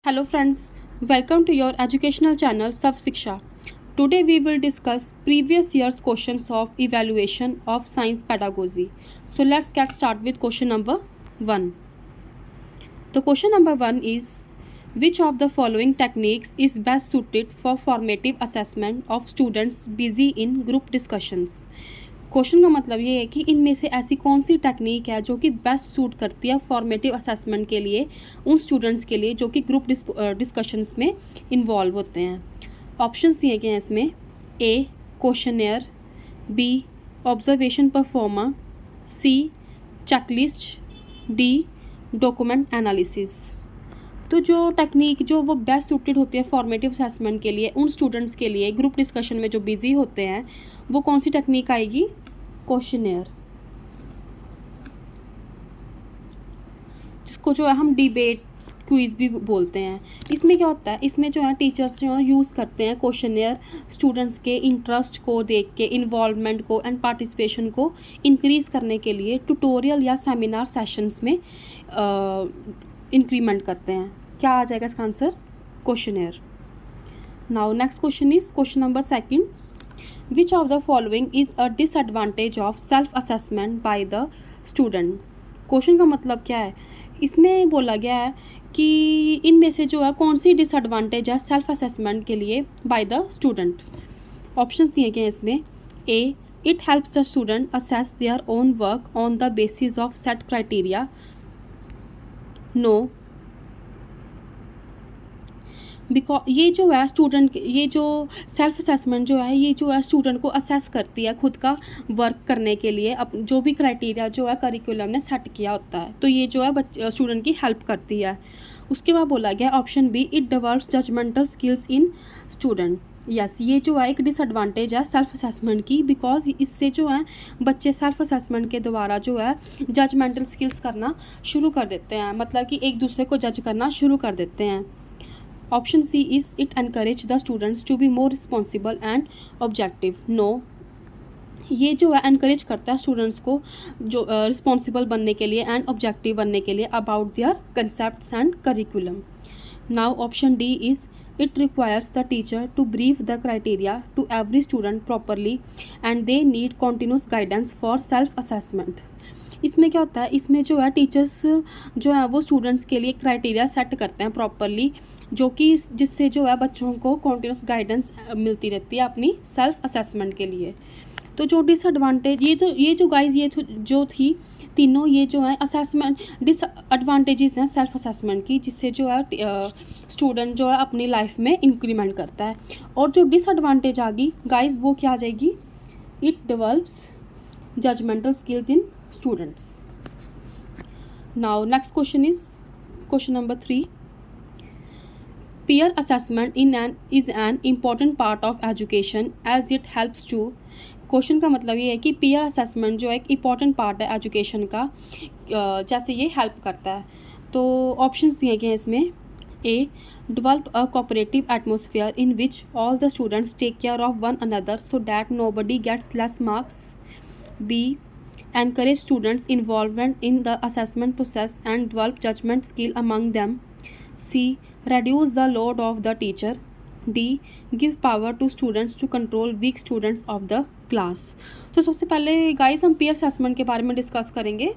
Hello friends, welcome to your educational channel Sav Shiksha. Today we will discuss previous year's questions of evaluation of science pedagogy. So let's get started with question number 1. The question number 1 is, which of the following techniques is best suited for formative assessment of students busy in group discussions? Question का मतलब ये है कि इनमें से ऐसी कौन सी technique है जो कि बेस्ट सूट करती है फॉर्मेटिव असेसमेंट के लिए उन स्टूडेंट्स के लिए जो कि ग्रुप डिस्कशंस में इन्वॉल्व होते हैं। ऑप्शंस दिए गए हैं इसमें, ए क्वेश्चनेयर, बी ऑब्जर्वेशन परफॉर्मा, सी चेकलिस्ट, डी डॉक्यूमेंट एनालिसिस। तो जो टेक्निक जो वो बेस्ट सूटेड होती है फॉर्मेटिव असेसमेंट के लिए उन स्टूडेंट्स के लिए ग्रुप डिस्कशन में जो बिजी होते हैं वो कौन सी टेक्निक आएगी? क्वेश्चनेयर, जिसको जो है हम डिबेट क्विज भी बोलते हैं। इसमें क्या होता है, इसमें जो है टीचर्स जो है यूज़ करते हैं क्वेश्चनेयर इंस्टूडेंट्स के इंटरेस्ट को देख के, इन्वॉल्वमेंट को एंड पार्टिसिपेशन को इंक्रीज़ करने के लिए ट्यूटोरियल या सेमिनार सेशंस में इंक्रीमेंट करते हैं। क्या आ जाएगा इसका answer? Questionnaire. Now next question is question number 2. Which of the following is a disadvantage of self assessment by the student? Question का मतलब क्या है, इसमें बोला गया है कि इनमें से जो है कौन सी डिसएडवांटेज है सेल्फ असेसमेंट के लिए बाय द स्टूडेंट। ऑप्शंस दिए गए हैं इसमें, A it helps the student assess their own work on the basis of set criteria, no because ये जो है स्टूडेंट, ये जो सेल्फ असेसमेंट जो है ये जो है स्टूडेंट को असेस करती है खुद का वर्क करने के लिए, अब जो भी क्राइटेरिया जो है करिकुलम ने सेट किया होता है, तो ये जो है स्टूडेंट की हेल्प करती है। उसके बाद बोला गया option B it develops judgemental skills in student. Yes, ये जो है एक डिसएडवांटेज है सेल्फ असेसमेंट की, बिकॉज इससे जो है बच्चे सेल्फ असेसमेंट के द्वारा जो है जजमेंटल स्किल्स करना शुरू कर देते हैं, मतलब कि एक दूसरे को जज करना शुरू कर देते हैं। Option C is it encourage the students to be more responsible and objective, no ये जो है एनकरेज करता है स्टूडेंट्स को जो रिस्पॉन्सिबल बनने के लिए एंड ऑब्जेक्टिव बनने के लिए about their concepts and curriculum. Now option D is it requires the teacher to brief the criteria to every student properly and they need continuous guidance for self assessment. इसमें क्या होता है, इसमें जो है टीचर्स जो है वो स्टूडेंट्स के लिए क्राइटेरिया सेट करते हैं प्रॉपरली, जो कि जिससे जो है बच्चों को कॉन्टिन्यूस गाइडेंस मिलती रहती है अपनी सेल्फ असेसमेंट के लिए। तो जो डिसएडवांटेज ये जो गाइज ये जो थी तीनों, ये जो है असेसमेंट डिसएडवांटेजेस हैं सेल्फ असेसमेंट की, जिससे जो है स्टूडेंट जो है अपनी लाइफ में इंक्रीमेंट करता है। और जो डिसएडवांटेज आ गई गाइज वो क्या आ जाएगी? It develops judgemental skills in students. Now next question is question number 3. Peer assessment is an important part of education as it helps to. Question का मतलब ये है कि पीयर असेसमेंट जो एक इम्पॉर्टेंट पार्ट है एजुकेशन का, जैसे ये हेल्प करता है। तो ऑप्शंस दिए गए हैं इसमें, A develop a cooperative atmosphere in which all the students take care of one another so that nobody gets less marks, B encourage students involvement in the assessment process and develop judgment skill among them, C reduce the load of the teacher, D give power to students to control weak students of the class. तो सबसे पहले guys हम peer assessment के बारे में discuss करेंगे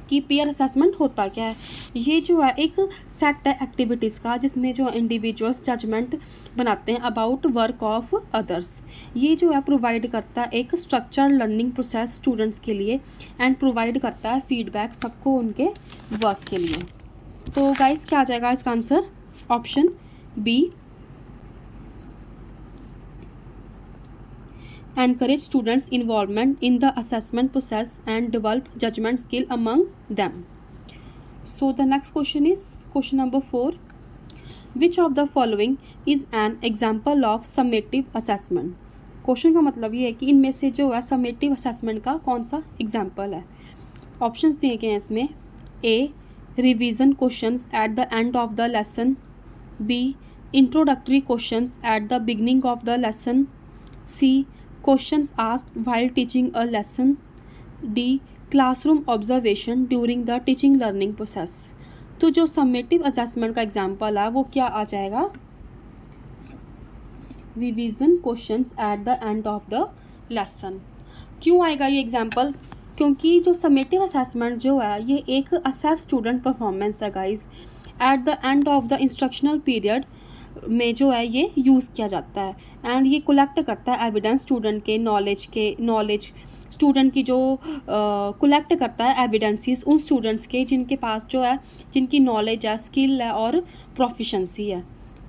कि peer assessment होता क्या है। ये जो है एक सेट है एक्टिविटीज़ का जिसमें जो इंडिविजुअल्स जजमेंट बनाते हैं अबाउट वर्क ऑफ अदर्स। ये जो है प्रोवाइड करता है एक स्ट्रक्चर लर्निंग प्रोसेस स्टूडेंट्स के लिए एंड प्रोवाइड करता है फीडबैक सबको उनके वर्क के लिए। तो गाइस क्या आ जाएगा इसका answer? Option B encourage students involvement in the assessment process and develop judgment skill among them. So the next question is question number 4. Which of the following is an example of summative assessment? Question का मतलब ये है कि इनमें से जो है summative assessment का कौन सा एग्जाम्पल है। ऑप्शंस दिए गए हैं इसमें, A revision questions at the end of the lesson, B introductory questions at the beginning of the lesson, C questions asked while teaching a lesson, D classroom observation during the teaching learning process. तो जो summative assessment का example है वो क्या आ जाएगा, revision questions at the end of the lesson. क्यों आएगा ये एग्जाम्पल, क्योंकि जो समेटिव असेसमेंट जो है ये एक असेस स्टूडेंट परफॉर्मेंस है guys, eight the end of the instructional period में जो है ये यूज़ किया जाता है एंड ये कलेक्ट करता है एविडेंस स्टूडेंट के नॉलेज स्टूडेंट की जो कलेक्ट करता है एविडेंसेस उन स्टूडेंट्स के जिनके पास जो है जिनकी नॉलेज है, स्किल है और प्रोफिशेंसी है।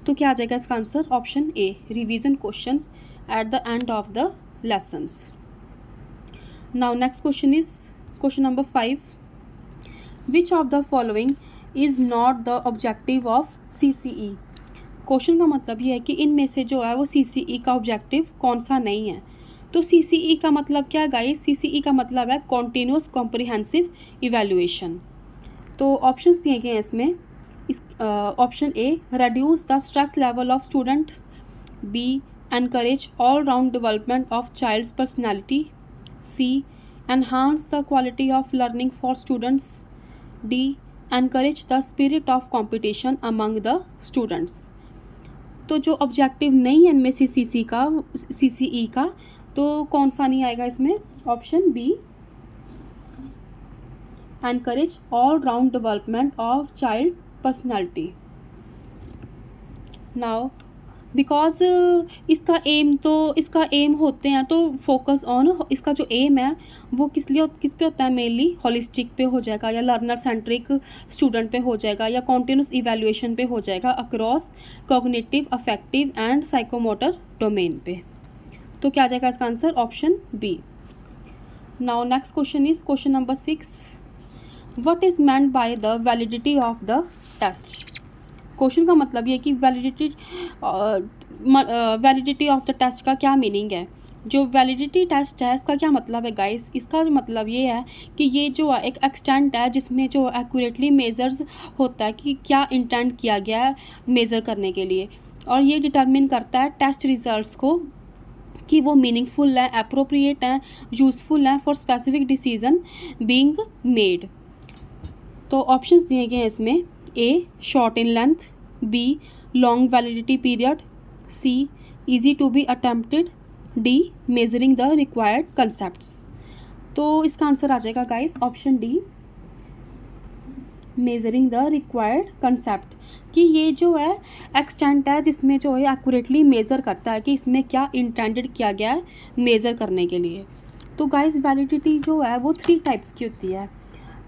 तो क्या आ जाएगा इसका answer, option A, revision questions at the end of the lessons. Now next question is question number 5, which of the following is not the objective of CCE। Question का मतलब ये है कि इनमें से जो है वो CCE का ऑब्जेक्टिव कौन सा नहीं है। तो CCE का मतलब क्या है गाइस, CCE का मतलब है कॉन्टिन्यूस कॉम्प्रिहेंसिव इवैल्यूएशन। तो ऑप्शंस दिए गए हैं इसमें, इस option A, reduce the stress level of student, B, encourage all round development of child's personality, C, enhance the quality of learning for students, D, encourage the spirit of competition among the students. तो जो objective नहीं है इनमें से CCE का, तो कौन सा नहीं आएगा इसमें, option B, encourage all round development of child personality. Now because इसका एम होते हैं तो फोकस ऑन, इसका जो एम है वो किस पे होता है, मेनली होलिस्टिक पे हो जाएगा या लर्नर सेंट्रिक स्टूडेंट पे हो जाएगा या कॉन्टिन्यूस इवैल्यूएशन पे हो जाएगा across cognitive, affective and psychomotor domain पे। तो क्या आ जाएगा इसका answer, option B. Now next question is question number 6, what is meant by the validity of the test. Question का मतलब ये कि वैलिडिटी ऑफ द टेस्ट का क्या मीनिंग है। जो वैलिडिटी टेस्ट है इसका क्या मतलब है गाइस, इसका मतलब ये है कि ये जो एक एक्सटेंट है जिसमें जो एक्यूरेटली मेजर्स होता है कि क्या इंटेंट किया गया है मेज़र करने के लिए, और ये डिटरमिन करता है टेस्ट रिजल्ट्स को कि वो मीनिंगफुल है, अप्रोप्रिएट हैं, यूज़फुल हैं for specific decision being made. तो ऑप्शंस दिए गए हैं इसमें, A, short in length, B, long validity period, C, easy to be attempted, D, measuring the required concepts. तो इसका आंसर आ जाएगा guys option D, measuring the required concept, कि ये जो है एक्सटेंट है जिसमें जो है एक्यूरेटली मेज़र करता है कि इसमें क्या इंटेंडेड किया गया है मेज़र करने के लिए। तो गाइस वैलिडिटी जो है वो 3 टाइप्स की होती है,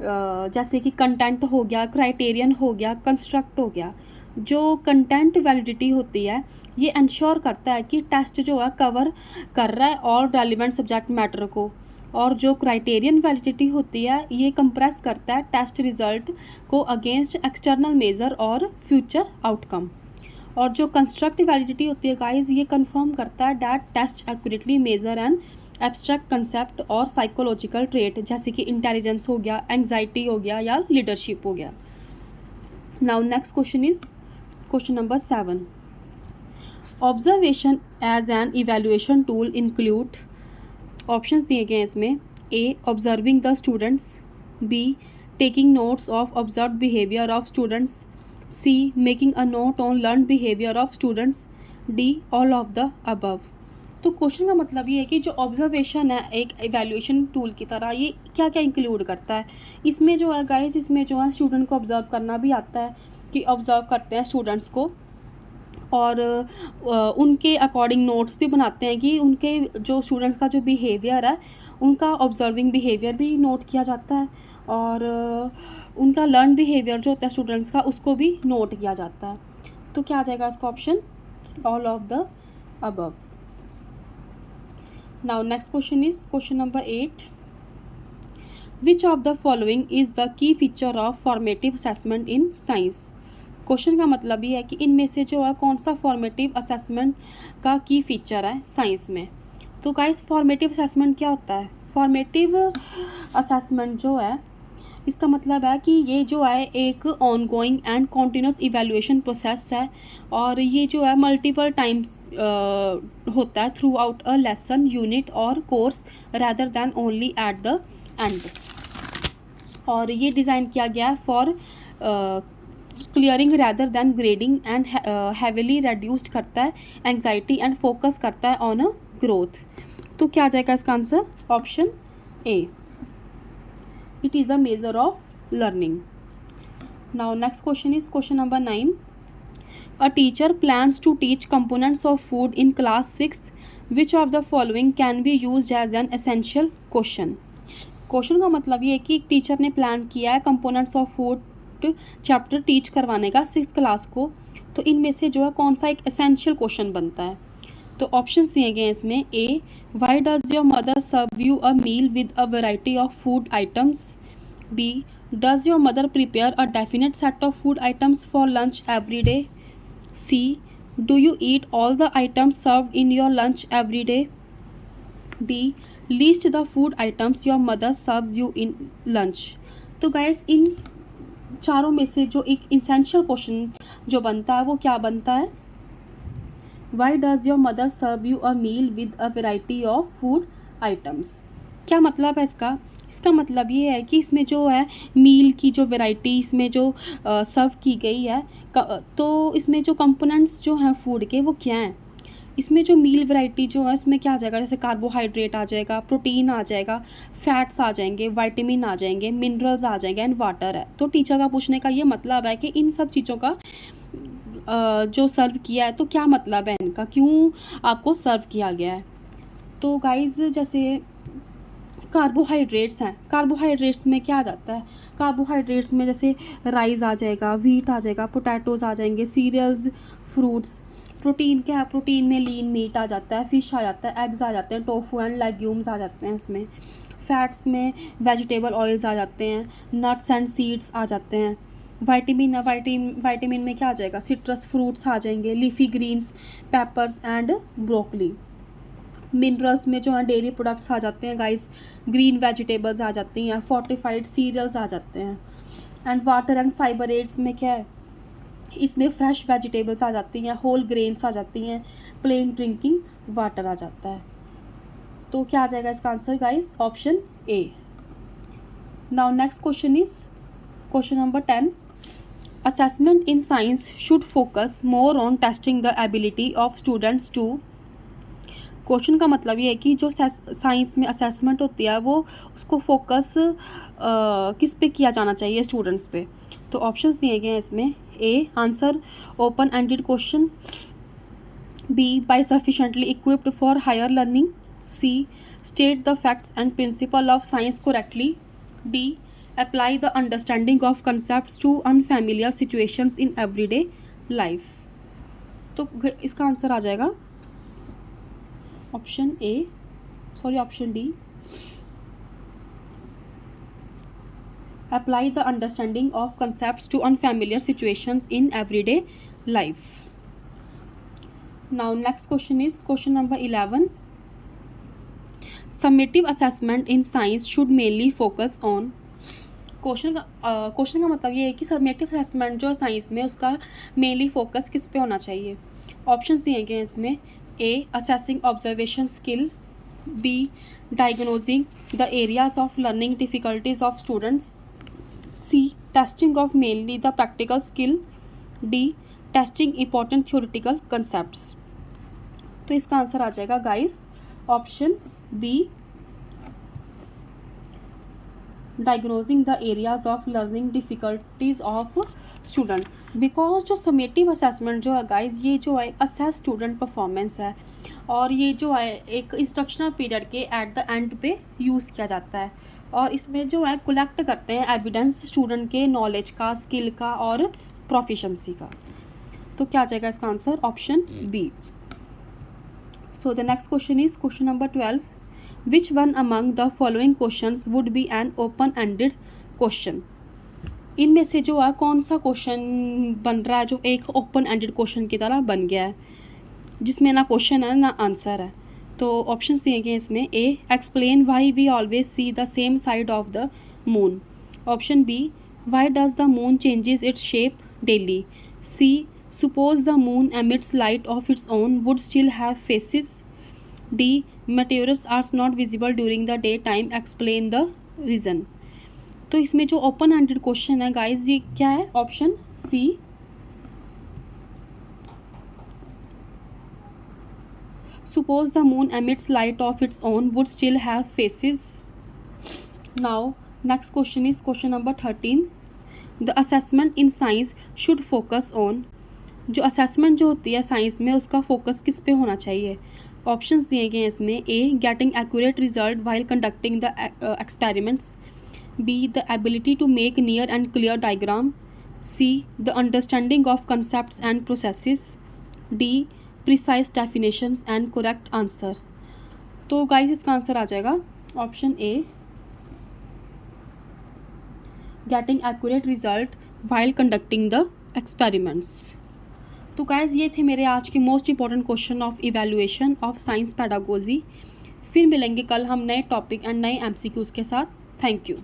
जैसे कि कंटेंट हो गया, क्राइटेरियन हो गया, कंस्ट्रक्ट हो गया। जो कंटेंट वैलिडिटी होती है ये इंश्योर करता है कि टेस्ट जो है कवर कर रहा है ऑल रेलिवेंट सब्जेक्ट मैटर को, और जो क्राइटेरियन वैलिडिटी होती है ये कंप्रेस करता है टेस्ट रिजल्ट को अगेंस्ट एक्सटर्नल मेजर और फ्यूचर आउटकम। और जो कंस्ट्रक्ट वैलिडिटी होती है गाइस ये कंफर्म करता है that test accurately measure and abstract concept और साइकोलॉजिकल ट्रेट, जैसे कि इंटेलिजेंस हो गया, एंग्जाइटी हो गया या लीडरशिप हो गया। Now next question is question number 7, observation as an evaluation tool include. Options दिए गए हैं इसमें, A, observing the students, B, taking notes of observed behaviour of students, C, making a note on learn behaviour of students, D, all of the above. तो question का मतलब ये है कि जो ऑब्जर्वेशन है एक इवैल्यूएशन टूल की तरह, ये क्या क्या इंक्लूड करता है। इसमें जो है गाइस, इसमें जो है स्टूडेंट को ऑब्जर्व करना भी आता है कि ऑब्जर्व करते हैं स्टूडेंट्स को, और उनके अकॉर्डिंग नोट्स भी बनाते हैं कि उनके जो स्टूडेंट्स का जो बिहेवियर है उनका ऑब्जर्विंग बिहेवियर भी नोट किया जाता है, और उनका लर्न बिहेवियर जो होता है स्टूडेंट्स का उसको भी नोट किया जाता है। तो क्या आ जाएगा इसका option, all of the above. Now next question is question number 8, which of the following is the key feature of formative assessment in science. Question का मतलब ये है कि इनमें से जो है कौन सा फॉर्मेटिव असेसमेंट का की फीचर है साइंस में। तो गाइस फॉर्मेटिव असेसमेंट क्या होता है, फॉर्मेटिव असेसमेंट जो है इसका मतलब है कि ये जो है एक ongoing and continuous evaluation process है, और ये जो है मल्टीपल टाइम्स होता है throughout a lesson, unit और course rather than only at the end. और ये डिज़ाइन किया गया है for clearing rather than grading and heavily reduced करता है एंग्जाइटी एंड फोकस करता है ऑन अ ग्रोथ। तो क्या आ जाएगा इसका answer? Option A, it is a measure of learning. Now next question is question number 9. A teacher plans to teach components of food in class 6th. Which of the following can be used as an essential question? Question का मतलब ये है कि एक teacher ने plan किया है components of food chapter teach करवाने का 6th क्लास को, तो इनमें से जो है कौन सा एक एसेंशियल क्वेश्चन बनता है? तो ऑप्शन दिए गए हैं इसमें. A, why does your mother serve you a meal with a variety of food items. B, does your mother prepare a definite set of food items for lunch every day. C, do you eat all the items served in your lunch every day? D, list the food items your mother serves you in lunch. तो guys in चारों में से जो एक essential question जो बनता है वो क्या बनता है? Why does your mother serve you a meal with a variety of food items? क्या मतलब है इसका? इसका मतलब ये है कि इसमें जो है मील की जो वैरायटी इसमें जो सर्व की गई है, तो इसमें जो कंपोनेंट्स जो हैं फूड के वो क्या हैं? इसमें जो मील वैरायटी जो है उसमें क्या आ जाएगा? जैसे कार्बोहाइड्रेट आ जाएगा, प्रोटीन आ जाएगा, फैट्स आ जाएंगे, विटामिन आ जाएंगे, मिनरल्स आ जाएंगे एंड वाटर है। तो टीचर का पूछने का ये मतलब है कि इन सब चीज़ों का जो सर्व किया है तो क्या मतलब है इनका, क्यों आपको सर्व किया गया है? तो गाइज जैसे कार्बोहाइड्रेट्स हैं, कार्बोहाइड्रेट्स में क्या आ जाता है? कार्बोहाइड्रेट्स में जैसे राइस आ जाएगा, व्हीट आ जाएगा, पोटैटोज़ आ जाएंगे, सीरियल्स, फ्रूट्स। प्रोटीन क्या है? प्रोटीन में लीन मीट आ जाता है, फिश आ जाता है, एग्स आ जाते हैं, टोफू एंड लेग्यूम्स आ जाते हैं इसमें। फैट्स में वेजिटेबल ऑयल्स आ जाते हैं, नट्स एंड सीड्स आ जाते हैं। विटामिन में क्या आ जाएगा? सिट्रस फ्रूट्स आ जाएंगे, leafy greens, peppers and broccoli. Minerals में जो है डेयरी प्रोडक्ट्स आ जाते हैं गाइस, ग्रीन वेजिटेबल्स आ जाती हैं, फोर्टिफाइड सीरियल्स आ जाते हैं। एंड वाटर एंड फाइबरेट्स में क्या है? इसमें फ्रेश वेजिटेबल्स आ जाती हैं, होल ग्रेन्स आ जाती हैं, प्लेन ड्रिंकिंग वाटर आ जाता है। तो क्या आ जाएगा इसका answer guys? Option A. Now next question is question number 10. Assessment in science should focus more on testing the ability of students to. Question का मतलब ये है कि जो साइंस में असेसमेंट होती है वो उसको फोकस किस पे किया जाना चाहिए? स्टूडेंट्स पे। तो ऑप्शंस दिए गए हैं इसमें. A, answer open ended question. B, by sufficiently equipped for higher learning. C, state the facts and principle of science correctly. D, apply the understanding of concepts to unfamiliar situations in everyday life. तो इसका answer आ जाएगा option D. Apply the understanding of concepts to unfamiliar situations in everyday life. Now next question is question number 11. Summative assessment in science should mainly focus on. Question का मतलब ये है कि summative assessment जो है science में उसका mainly focus किस पे होना चाहिए? ऑप्शंस दिए गए हैं इसमें. A, assessing observation skill. B, diagnosing the areas of learning difficulties of students. C, testing of mainly the practical skill. D, testing important theoretical concepts. तो इसका आंसर आ जाएगा guys option B, diagnosing the areas of learning difficulties of student. Because जो summative assessment जो है guys ये जो है असेस स्टूडेंट परफॉर्मेंस है और ये जो है एक इंस्ट्रक्शनल पीरियड के एट द एंड पे यूज़ किया जाता है और इसमें जो है कलेक्ट करते हैं एविडेंस स्टूडेंट के नॉलेज का, स्किल का और प्रोफिशेंसी का. तो क्या आ जाएगा इसका answer? Option B. So the next question is question number 12. Which one among the following questions would be an open ended question. इनमें से जो है कौन सा क्वेश्चन बन रहा है जो एक ओपन एंडेड क्वेश्चन की तरह बन गया है जिसमें ना क्वेश्चन है ना आंसर है? तो ऑप्शन दिए गए इसमें. A, explain why we always see the same side of the moon. Option B, why does the moon changes its shape daily. C, suppose the moon emits light of its own would still have phases. D, meteors are not visible during the day time, explain the reason. तो इसमें जो open ended question है guys, ये क्या है? Option C. Suppose the moon emits light of its own, would still have faces. Now, next question is question number 13. The assessment in science should focus on. जो assessment जो होती है science में, उसका फोकस किस पे होना चाहिए? ऑप्शंस दिए गए हैं इसमें। A, getting accurate result while conducting the experiments. B, the ability to make near and clear diagram. C, the understanding of concepts and processes. D, precise definitions and correct answer. तो guys इसका answer आ जाएगा option A, getting accurate result while conducting the experiments. तो guys ये थे मेरे आज के most important question of evaluation of science pedagogy. फिर मिलेंगे कल हम नए टॉपिक एंड नए एमसीक्यूज़ के साथ। Thank you.